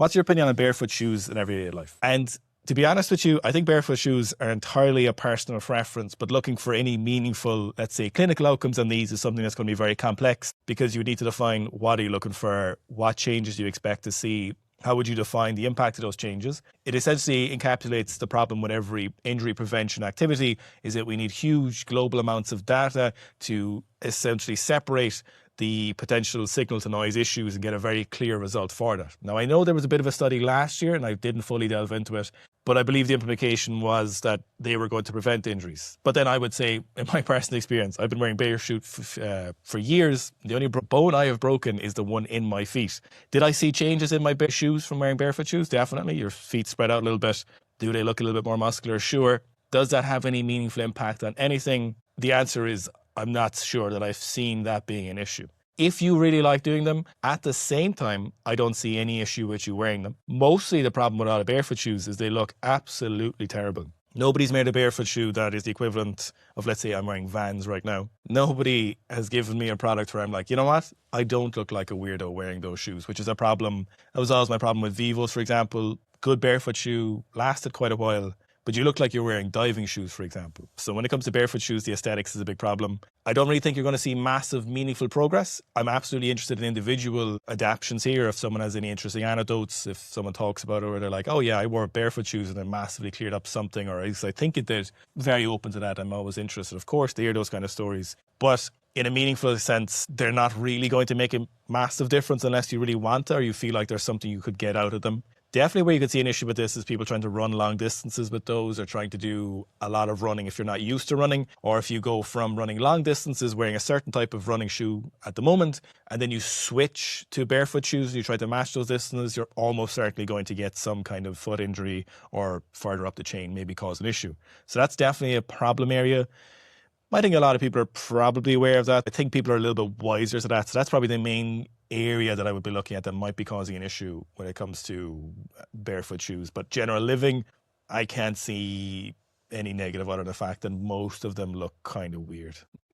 What's your opinion on barefoot shoes in everyday life? And to be honest with you, I think barefoot shoes are entirely a personal preference, but looking for any meaningful, let's say, clinical outcomes on these is something that's going to be very complex because you need to define what are you looking for, what changes do you expect to see, how would you define the impact of those changes? It essentially encapsulates the problem with every injury prevention activity is that we need huge global amounts of data to essentially separate the potential signal to noise issues and get a very clear result for that. Now, I know there was a bit of a study last year and I didn't fully delve into it, but I believe the implication was that they were going to prevent injuries. But then I would say, in my personal experience, I've been wearing Barefoot for years. The only bone I have broken is the one in my feet. Did I see changes in my shoes from wearing barefoot shoes? Definitely. Your feet spread out a little bit. Do they look a little bit more muscular? Sure. Does that have any meaningful impact on anything? The answer is I'm not sure that I've seen that being an issue. If you really like doing them, at the same time, I don't see any issue with you wearing them. Mostly the problem with a lot of barefoot shoes is they look absolutely terrible. Nobody's made a barefoot shoe that is the equivalent of, let's say I'm wearing Vans right now. Nobody has given me a product where I'm like, you know what? I don't look like a weirdo wearing those shoes, which is a problem. That was always my problem with Vivos, for example. Good barefoot shoe, lasted quite a while. But you look like you're wearing diving shoes, for example. So when it comes to barefoot shoes, the aesthetics is a big problem. I don't really think you're going to see massive, meaningful progress. I'm absolutely interested in individual adaptations here. If someone has any interesting anecdotes, if someone talks about it or they're like, oh yeah, I wore barefoot shoes and it massively cleared up something, or at least I think it did, very open to that. I'm always interested, of course, to hear those kind of stories. But in a meaningful sense, they're not really going to make a massive difference unless you really want to, or you feel like there's something you could get out of them. Definitely where you could see an issue with this is people trying to run long distances with those, or trying to do a lot of running if you're not used to running, or if you go from running long distances wearing a certain type of running shoe at the moment, and then you switch to barefoot shoes and you try to match those distances, you're almost certainly going to get some kind of foot injury or further up the chain, maybe cause an issue. So that's definitely a problem area. I think a lot of people are probably aware of that. I think people are a little bit wiser to that. So that's probably the main area that I would be looking at that might be causing an issue when it comes to barefoot shoes. But general living, I can't see any negative other than the fact that most of them look kind of weird.